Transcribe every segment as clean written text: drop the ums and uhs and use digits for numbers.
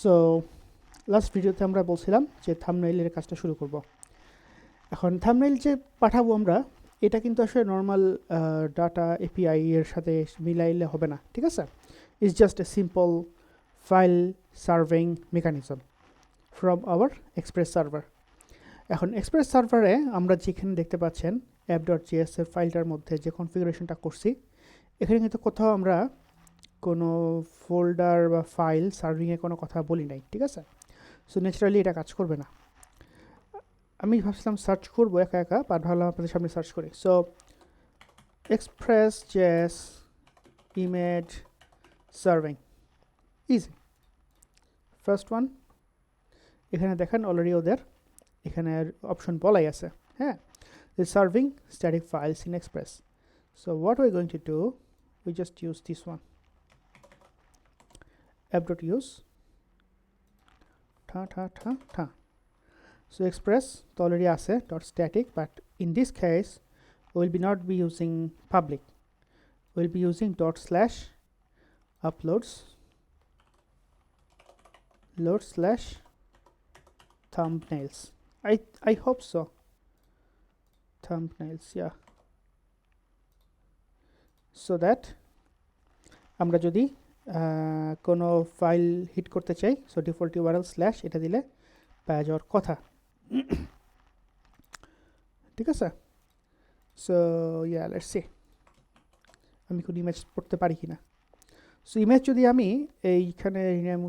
So last ভিডিওতে আমরা বলছিলাম যে থাম্বনেইলের কাজটা শুরু করব। এখন থাম্বনেইল যে পাঠাবো আমরা, এটা কিন্তু আসলে নর্মাল ডাটা এপিআই এর সাথে মিলাইলে হবে না, ঠিক আছে? It's just a simple file serving mechanism from our express server. এখন এক্সপ্রেস সার্ভারে আমরা যেখানে দেখতে পাচ্ছেন app.js এর ফাইলটার মধ্যে যে কনফিগারেশনটা করছি, এখানে কিন্তু কোথাও আমরা কোনো ফোল্ডার বা ফাইল সার্ভিংয়ে কোনো কথা বলি নাই, ঠিক আছে? সো ন্যাচারালি এটা কাজ করবে না। আমি ভাবছিলাম সার্চ করবো একা একা, বাট ভাবলাম আপনাদের সামনে সার্চ করি। So express.js image serving, easy. First one, এখানে দেখেন অলরেডি ওদের এখানে অপশন বলাই আছে, হ্যাঁ, serving static files in express. So what we going to do, we just use this one, app.use tha. So express তো already আছে dot static, but in this case we will be not be using public, we will be using dot slash uploads load slash thumbnails. I hope so, thumbnails, yeah, so that আমরা যদি কোনো file hit করতে চাই, so default URL slash এটা দিলে পাওয়া যাওয়ার কথা, ঠিক আছে? সো ইয়া, লেটস সি আমি কোন ইমেজ পড়তে পারি কিনা। সো ইমেজ যদি আমি এইখানে রিনেম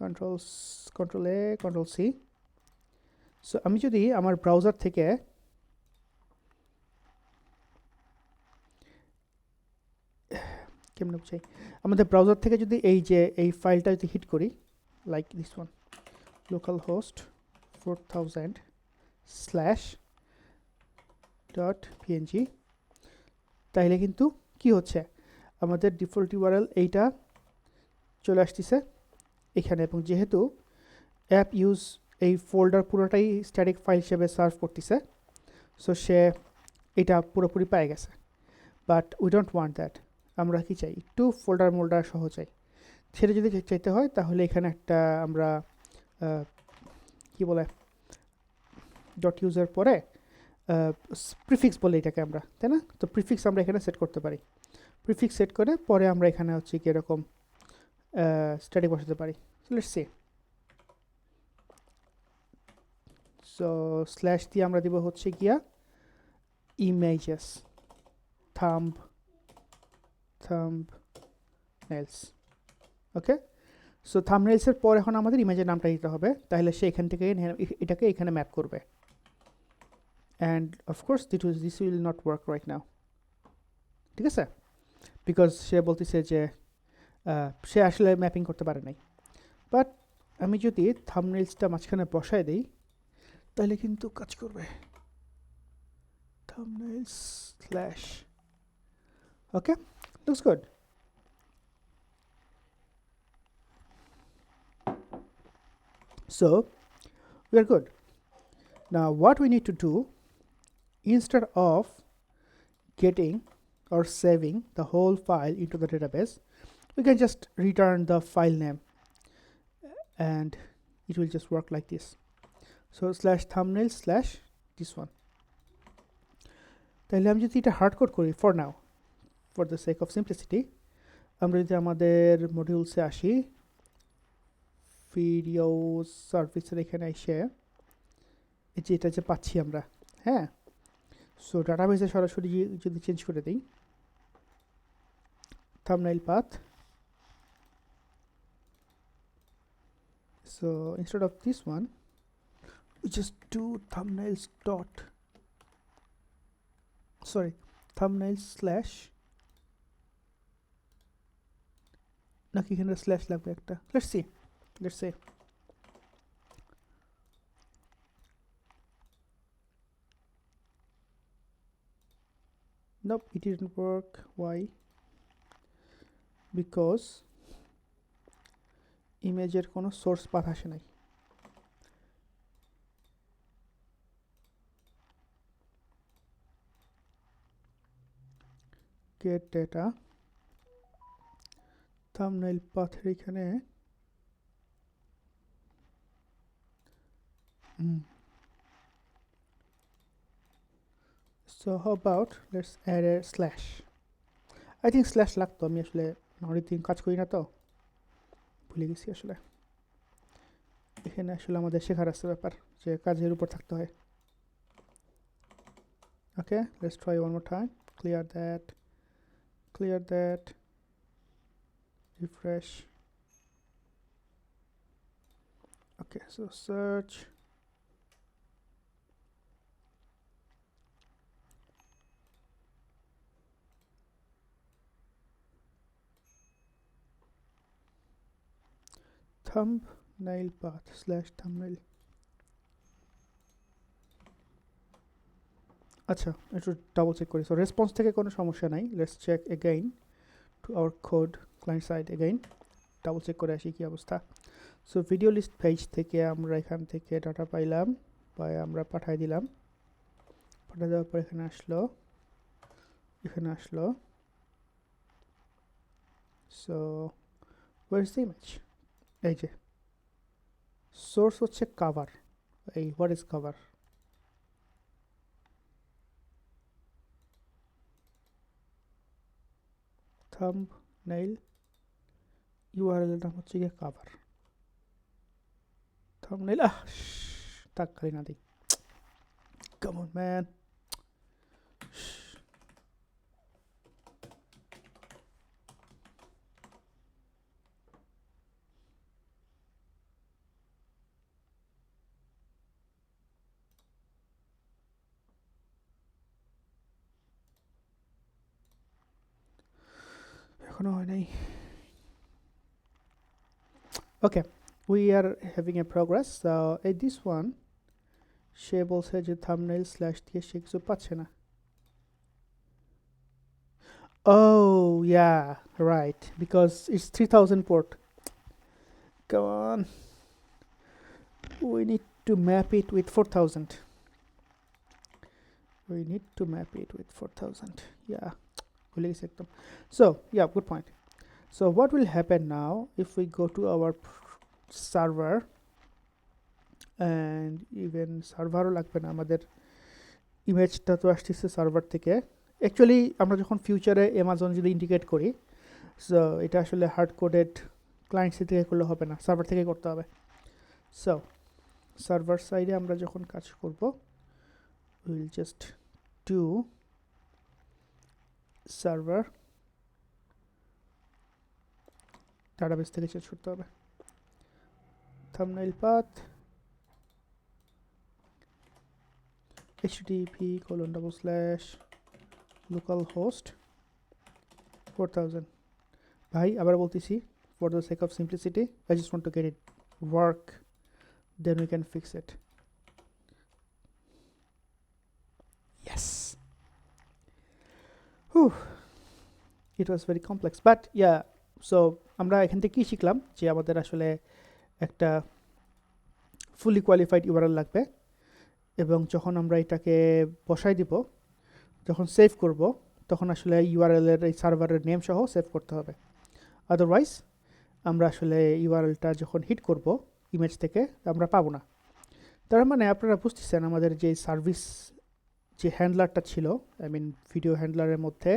কন্ট্রোল এ কন্ট্রোল সি, সো আমি যদি আমার ব্রাউজার থেকে কেমন বুঝাই, আমাদের ব্রাউজার থেকে যদি এই ফাইলটা যদি হিট করি, like this one, local host 4000 slash dot PNG, তাইলে কিন্তু কি হচ্ছে, আমাদের ডিফল্ট ইউআরএল এইটা চলে আসতেছে এখানে, এবং যেহেতু অ্যাপ ইউজ এই ফোল্ডার পুরোটাই স্ট্যাটিক ফাইল হিসেবে সার্ভ করতেছে, সো সে এটা পুরোপুরি পেয়ে গেছে। But we don't want that, আমরা কি চাই, একটু ফোল্ডার মোল্ডার সহ চাই। সেটা যদি চাইতে হয় তাহলে এখানে একটা আমরা কি বলে ডট ইউজের পরে প্রিফিক্স বলে এটাকে আমরা, তাই না? তো প্রিফিক্স আমরা এখানে সেট করতে পারি, প্রিফিক্স সেট করে পরে আমরা এখানে হচ্ছে কি এরকম স্ট্যাটিক বসাতে পারি। লেটস সি, সো স্ল্যাশ দিয়ে আমরা দিব হচ্ছে গিয়া ইমেজেস থাম্বনেলস, ওকে? সো থাম্বনেলসের পর এখন আমাদের ইমেজের নামটা দিতে হবে, তাহলে সে এখান থেকে এটাকে এখানে ম্যাপ করবে। And of course this will not work right now, ঠিক আছে? বিকজ সে বলতেছে যে সে আসলে ম্যাপিং করতে পারে নাই। বাট আমি যদি থাম্বনেলসটা মাঝখানে বসায় দিই তাহলে কিন্তু কাজ করবে। Thumbnails slash, okay, looks good. So we are good. Now what we need to do, instead of getting or saving the whole file into the database, we can just return the file name and it will just work like this. So slash thumbnail slash this one. তাহলে আমি যদি এটা হার্ডকোড করি for now, for the sake of simplicity, আমরা যদি আমাদের মডিউলসে আসি, video সার্ভিসের এখানে এসে এই যে এটা যে পাচ্ছি আমরা, হ্যাঁ, সো ডাটাবেসে সরাসরি যদি চেঞ্জ করে দিই thumbnail path, so instead of this one we just do thumbnails slash, নাকি এখানে স্ল্যাশ লাগবে একটা, let's say nope, it didn't work. Why? Because ইমেজের কোনো সোর্স পাথ আসে নাই। get data thumbnail path এখানে So how about let's add a slash. I think slash লাগতো, আমি আসলে অনেকদিন কাজ করি না তো ভুলে গেছি আসলে। এখানে আসলে আমাদের শেখার আছে ব্যাপার যে কাজের উপর থাকতে হয়। Okay, let's try one more time. Clear that, refresh. Okay, so search. Thumbnail path slash thumbnail. আচ্ছা, একটু ডাবল চেক করি। সো রেসপন্স থেকে কোনো সমস্যা নাই। Let's check again to our code client side again, double check করে আসি কি অবস্থা। সো ভিডিও লিস্ট পেজ থেকে আমরা এখান থেকে ডাটা পাইলাম, আমরা পাঠাই দিলাম। পাঠিয়ে দেওয়ার পর এখানে আসলো। So where is the image? এই যে সোর্স হচ্ছে কভার। এই what is cover? Thumbnail URL এর নাম হচ্ছে গিয়ে কভার। থাম্বনেইল তাক খালি না দিই। Come on man. এখনো হয় নাই। Okay, we are having a progress. So this one সে বলছে যে থাম্বনেইল স্ল্যাশ দিয়ে সে কিছু পাচ্ছে না। Oh yeah, right, because it's 3000 port. Come on, we need to map it with 4000. Yeah, so yeah, good point. So what will happen now if we go to our server, and even সার্ভারও লাগবে না আমাদের, ইমেজটা তো আসতেছে server থেকে। Actually আমরা যখন ফিউচারে অ্যামাজন যদি ইন্ডিকেট করি, সো এটা আসলে হার্ড কোডেড ক্লায়েন্ট সাইড থেকে করলে হবে না, সার্ভার থেকে করতে হবে। সো সার্ভার সাইডে আমরা যখন কাজ করব, will just do server, database থেকে চেঞ্জ করতে হবে। Thumbnail path http://localhost 4000। ভাই আবার বলতেছি, for the sake of simplicity, I just want to get it work, then we can fix it. Yes. Whew. It was very complex, but yeah, so আমরা এখান থেকে কি শিখলাম যে আমাদের আসলে একটা ফুলি কোয়ালিফাইড ইউআরএল লাগবে, এবং যখন আমরা এটাকে বসাই দিব, যখন সেভ করব, তখন আসলে ইউআরএল এর এই সার্ভারের নেম সহ সেভ করতে হবে। আদারওয়াইজ আমরা আসলে ইউআরএলটা যখন হিট করব ইমেজ থেকে, আমরা পাবো না। তার মানে আপনারা বুঝতেছেন আমাদের যে সার্ভিস যে হ্যান্ডলারটা ছিল, আই মিন ভিডিও হ্যান্ডলারের মধ্যে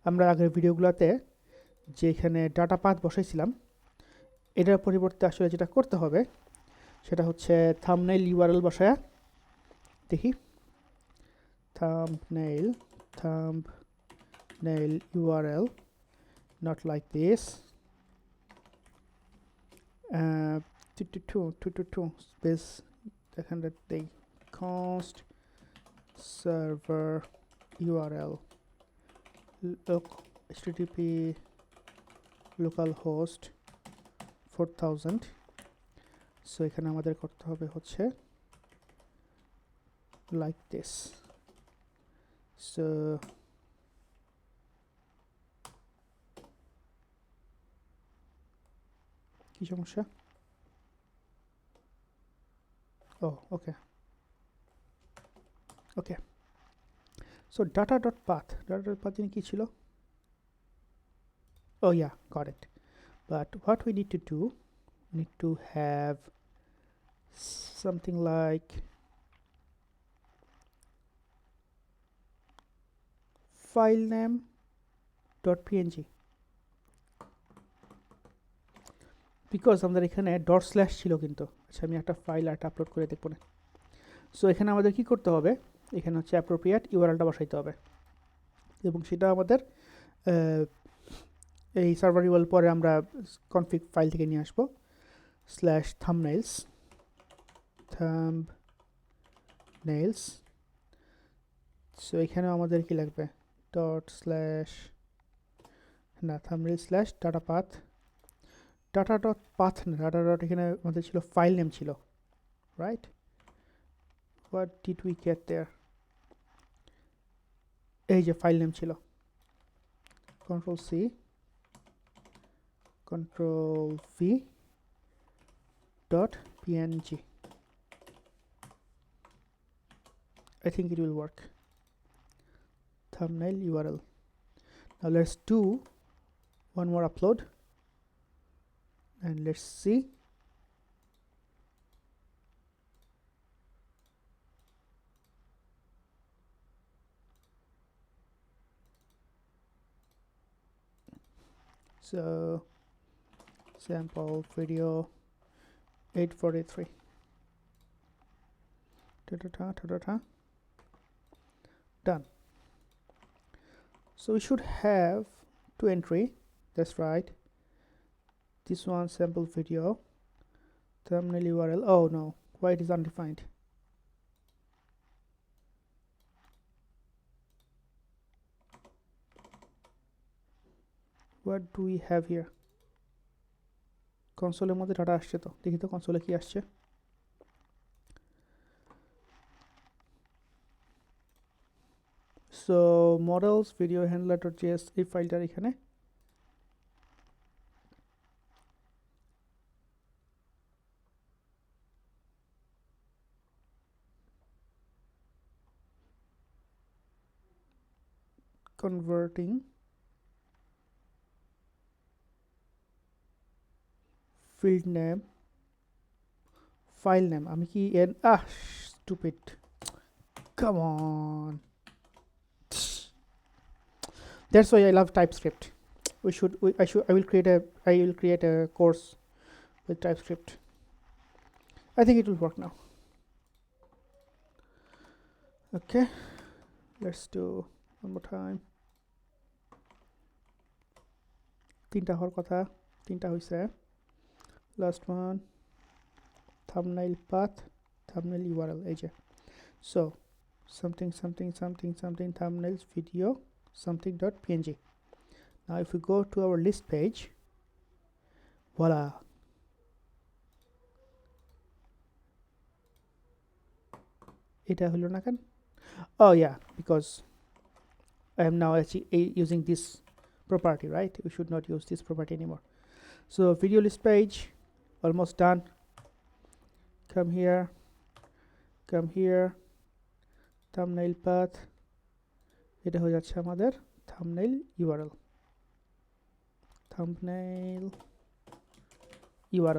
আমরা আগের ভিডিওগুলোতে যে এখানে ডাটা পাথ বসাইছিলাম, এটার পরিবর্তে আসলে যেটা করতে হবে সেটা হচ্ছে থাম্বনেইল ইউআরএল বসায়া দেখি। thumbnail URL, not like this. 222 space এখানে দেই const server URL http localhost 4000। So এখানে আমাদের করতে হবে হচ্ছে like this. So কি সমস্যা? Oh, okay. So data.path কি ছিল? Oh yeah, got it. But what we need to do, we need to have something like file name .png because আমাদের এখানে ডট স্ল্যাশ ছিল কিন্তু আচ্ছা আমি একটা ফাইল আর আপলোড করে দেখব না সো এখানে আমাদের কি করতে হবে এখানে হচ্ছে অ্যাপ্রোপ্রিয়েট ইউআরএলটা বসাইতে হবে এবং সেটা আমাদের এই সার্ভার ইউআরএল পরে আমরা কনফিগ ফাইল থেকে নিয়ে আসবো স্ল্যাশ থাম্বনেইলস সো এখানেও আমাদের কি লাগবে ডট স্ল্যাশ না thumbnail slash data path data dot path না ডাটা ডট এখানে আমাদের ছিল ফাইল নেম ছিল right what did we get there এই যে ফাইল নেম ছিল control C control v dot png I think it will work thumbnail URL now let's do one more upload and let's see so sample video 843 done so we should have two entry that's right this one sample video thumbnail URL oh no why it is undefined what do we have here কনসোলের মধ্যে data আসছে তো দেখি তো কনসোলে কি আসছে so models video হ্যান্ডলার.js এই ফাইলটার এখানে converting field name file name আমি কি stupid come on that's why I love TypeScript I will create a course with TypeScript I think it will work now okay let's do one more time তিনটা হওয়ার কথা তিনটা হইছে last one thumbnail path thumbnail URL এই যে so something thumbnails video something.png now if we go to our list page voila এটা হলো না কেন oh yeah because I am now actually using this property right we should not use this property anymore so video list page almost done come here thumbnail path এটা হয়ে যাচ্ছে আমাদের thumbnail URL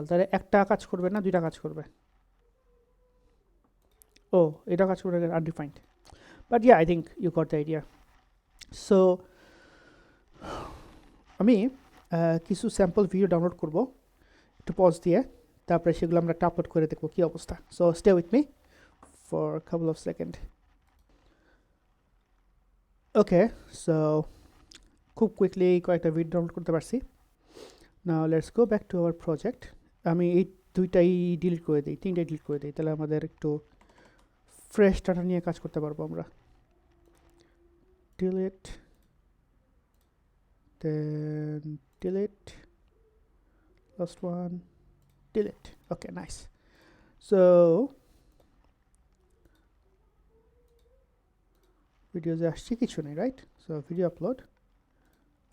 তাহলে একটা কাজ করবে না দুইটা কাজ করবে এটা কাজ করবে undefined but yeah I think you got the idea so আমি কিছু স্যাম্পল ভিডিও ডাউনলোড করব একটু পজ দিয়ে তারপরে সেগুলো আমরা আপলোড করে দেখব কি অবস্থা so stay with me for a couple of seconds okay so খুব কুইকলি কয়েকটা ভিডিও ডাউনলোড করতে পারছি now let's go back to our project আমি এই দুইটাই ডিলিট করে দিই তিনটাই ডিলিট করে দিই তাহলে আমাদের একটু ফ্রেশ ডাটা নিয়ে কাজ করতে পারবো আমরা delete then delete last one delete okay nice so videos আসছে কিছু নেই right so video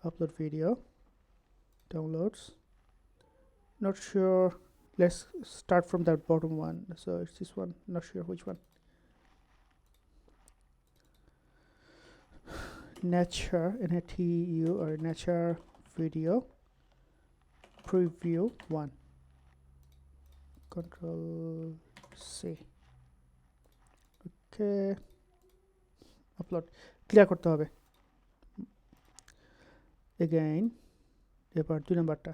upload video downloads not sure let's start from that bottom one so it's this one not sure which one nature NATU or nature video preview 1 control C okay upload clear করতে হবে again এবার 2 নাম্বারটা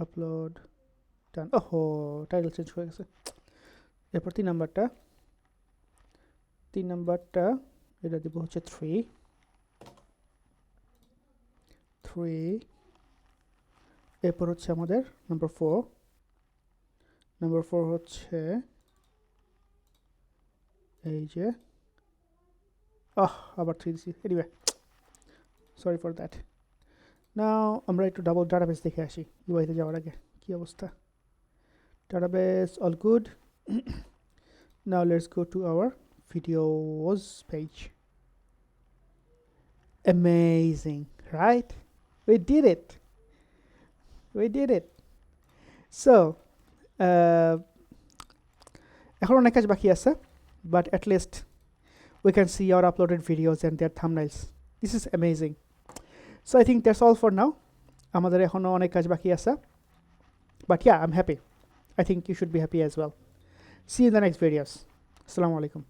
upload ডান ওহো title change হয়ে গেছে এরপর 3 নাম্বারটা এটা দিব হচ্ছে 3 এরপর হচ্ছে আমাদের নাম্বার 4 হচ্ছে এই যে আবার 3 দিছি এনিওয়ে সরি ফর দ্যাট নাও আমরা একটু ডাবল ডাটাবেস দেখে আসি ইউআইতে যাওয়ার আগে কি অবস্থা database all good now let's go to our videos page amazing right we did it so এখন অনেক কাজ বাকি আছে but at least we can see our uploaded videos and their thumbnails this is amazing so I think that's all for now আমাদের এখনো অনেক কাজ বাকি আছে but yeah I'm happy I think you should be happy as well see you in the next videos assalamu alaikum